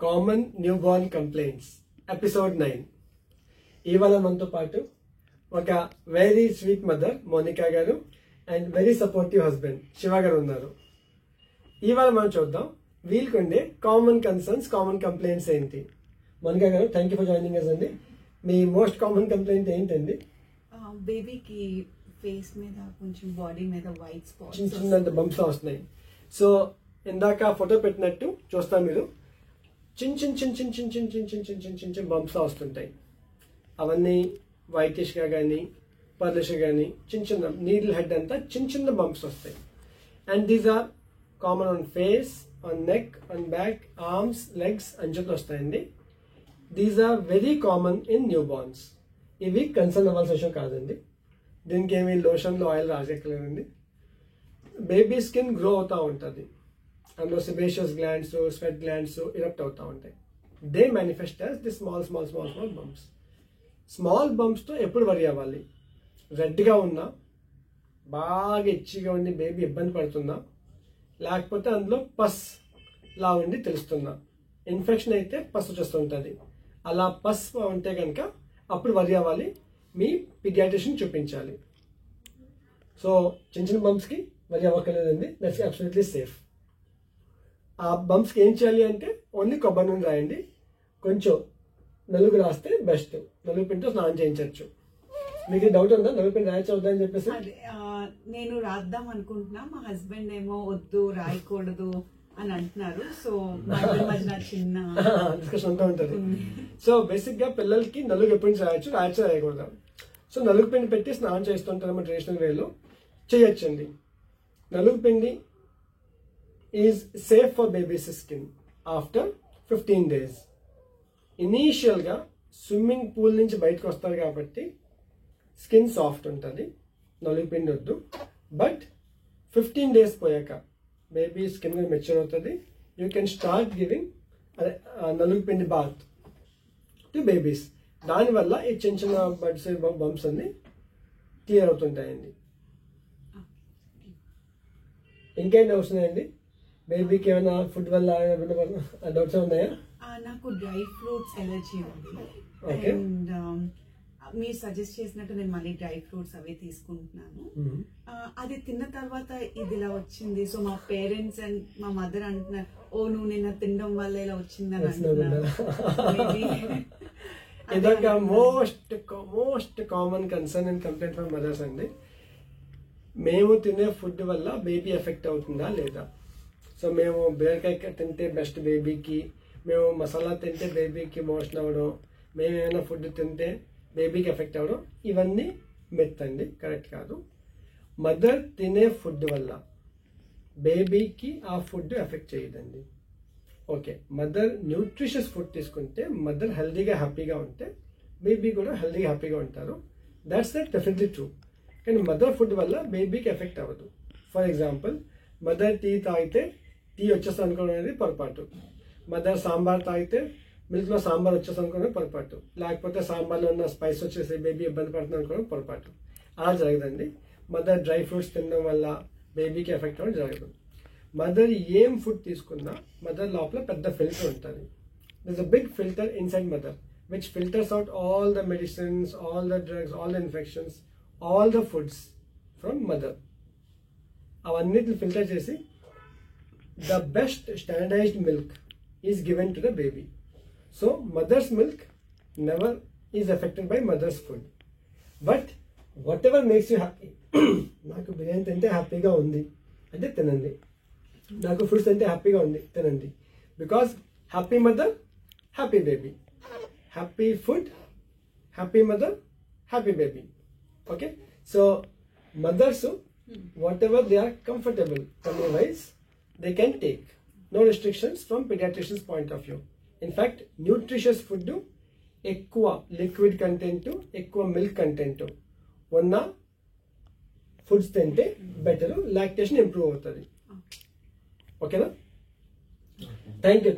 Common new Born complaints episode 9. ఇవాళ మనతో పాటు ఒక వెరీ స్వీట్ మదర్ మోనికా గారు and very supportive husband Shiva గారు ఉన్నారు. ఇవాళ మనం చూద్దాం వీళ్ళకుండే కామన్ కన్సర్న్స్, కామన్ కంప్లైంట్స్ ఏంటి. మోనికా గారు, thank you for joining us అండి. మీ మోస్ట్ కామన్ కంప్లైంట్ ఏంటండి? బేబీకి ఫేస్ మీద కొంచెం బాడీ మీద వైట్ స్పాట్స్, చిన్న చిన్న బంప్స్ వస్తున్నాయి. సో ఇందాక ఫోటో పెట్టినట్టు చూస్తాం, మీరు చిన్న చిన్న చిన్న చిన్న చిన్న చిన్న చిన్న చిన్న చిన్న చిన్న చిన్న బంప్స్ వస్తుంటాయి. అవన్నీ వైటిష్గా కానీ పర్లిష్గా కానీ చిన్న చిన్న నీడిల్ హెడ్ అంతా చిన్న చిన్న బంప్స్ వస్తాయి. And these are common on face, on neck, on back, arms, legs, అంచులు వస్తాయండి. These are very common in newborns. ఇవి కన్సర్న్ అవ్వాల్సిన విషయం కాదండి. దీనికి ఏమి లోషన్లో ఆయిల్ రాజెక్కలేదండి. బేబీ స్కిన్ గ్రో అవుతూ ఉంటుంది, అందులో sebaceous glands, sweat glands erupt అవుతూ ఉంటాయి. They manifest as the small small small small bumps. Small బంప్స్తో ఎప్పుడు వరి అవ్వాలి? రెడ్గా ఉన్నా, బాగా ఇచ్చిగా ఉండి బేబీ ఇబ్బంది పడుతున్నా, లేకపోతే అందులో పస్ లా ఉండి తెలుస్తున్నా, ఇన్ఫెక్షన్ అయితే పస్ వచ్చేస్తుంటుంది. అలా పస్ ఉంటే కనుక అప్పుడు వరి అవ్వాలి, మీ పీడియాట్రిషియన్ చూపించాలి. సో చిన్న చిన్న బంప్స్కి వరి అవ్వక్కర్లేదండి, దట్స్ అబ్సల్యూట్లీ సేఫ్. ఆ బంప్స్కి ఏం చేయాలి అంటే ఓన్లీ కొబ్బరి నూనె రాయండి, కొంచెం నలుగు రాస్తే బెస్ట్. నలుగు పిండితో స్నానం చేయించవచ్చు. మీకు డౌట్ ఉందా నలుగు పిండి రాయచ్చు అవుతా అని చెప్పేసి? నేను రాద్దాం అనుకుంటున్నా, మా హస్బెండ్ ఏమో వద్దు రాయకూడదు అని అంటున్నారు. సో మధ్య చిన్న డిస్కషన్ అంతా ఉంటుంది. సో బేసిక్ గా పిల్లలకి నలుగు ఎప్పుడు రాయొచ్చు, రాయకూడదు. సో నలుగు పిండి పెట్టి స్నానం చేస్తుంటారు మన ట్రెడిషనల్ వేలో, చేయొచ్చండి. నలుగు పిండి is safe for babies skin after 15 days. Initial గా స్విమ్మింగ్ పూల్ నుంచి బయటకు వస్తారు కాబట్టి స్కిన్ సాఫ్ట్ ఉంటుంది, నలుగు పిండి వద్దు. బట్ 15 days పోయాక బేబీ స్కిన్ మెచ్యూర్ అవుతుంది, యూ కెన్ స్టార్ట్ గివింగ్ నలుగు పిండి బాత్ టు బేబీస్. దానివల్ల ఈ చిన్న చిన్న బడ్స్ బంప్స్ అన్ని క్లియర్ అవుతుంటాయండి. ఇంకేం డౌట్స్ ఉన్నాయండి? బేబీకి ఏమైనా ఫుడ్ వల్ల డౌట్స్ ఉన్నాయా? నాకు డ్రై ఫ్రూట్స్ ఎలర్జీ ఉంది. ఓకే. అండ్ మీరు సజెస్ట్ చేసినట్టు నేను మళ్ళీ డ్రై ఫ్రూట్స్ అవి తీసుకుంటున్నాను. అది తిన్న తర్వాత ఇది ఇలా వచ్చింది. సో మా పేరెంట్స్ అండ్ మా మదర్ అంటున్నారు, ఓ నువ్వు నిన్న తినడం వల్ల ఇలా వచ్చిందని అంటున్నారు. ఇదొక most common concern and complaint for mothers అండి. మేము తినే ఫుడ్ వల్ల బేబీ ఎఫెక్ట్ అవుతుందా లేదా? సో మేము బీరకాయ తింటే బెస్ట్ బేబీకి, మేము మసాలా తింటే బేబీకి మోషన్ అవ్వడం, మేము ఏమైనా ఫుడ్ తింటే బేబీకి ఎఫెక్ట్ అవ్వడం, ఇవన్నీ మిత్ అండి, కరెక్ట్ కాదు. మదర్ తినే ఫుడ్ వల్ల బేబీకి ఆ ఫుడ్ ఎఫెక్ట్ చేయదండి. ఓకే, మదర్ న్యూట్రిషియస్ ఫుడ్ తీసుకుంటే, మదర్ హెల్దీగా హ్యాపీగా ఉంటే బేబీ కూడా హెల్దీగా హ్యాపీగా ఉంటారు. That's definitely true. కానీ మదర్ ఫుడ్ వల్ల బేబీకి ఎఫెక్ట్ అవ్వదు. ఫర్ ఎగ్జాంపుల్, మదర్ టీ తాగితే టీ వచ్చేస్తుంది అనుకోవడం అనేది పొరపాటు. మదర్ సాంబార్ తాగితే మిల్క్లో సాంబార్ వచ్చేస్తుంది అనుకోవడం పొరపాటు. లేకపోతే సాంబార్లో ఉన్న స్పైస్ వచ్చేసి బేబీ ఇబ్బంది పడుతుంది అనుకోవడం పొరపాటు. అలా జరగదండి. మదర్ డ్రై ఫ్రూట్స్ తినడం వల్ల బేబీకి ఎఫెక్ట్ అవ్వడం జరగదు. మదర్ ఏం ఫుడ్ తీసుకున్నా మదర్ లోపల పెద్ద ఫిల్టర్ ఉంటుంది. This a big filter inside mother which filters out all the medicines, all the drugs, all the infections, all the foods from mother. అవన్నిటిని ఫిల్టర్ చేసి the best standardized milk is given to the baby. So mother's milk never is affected by mother's food. But whatever makes you happy. నాకు బిర్యానీ తింటే హ్యాపీగా ఉంది అంటే తినండి, నాకు fruits తింటే హ్యాపీగా ఉంది తినండి. Because happy mother, happy baby. Happy food, happy mother, happy baby. Okay, so mothers whatever they are comfortable tummy wise they can take, no restrictions from pediatrician's point of view. In fact, nutritious food ఎక్కువ liquid content, ఎక్కువ milk content ఉన్న foods తింటే better, lactation improve అవుతుంది. ఓకేనా? Thank you.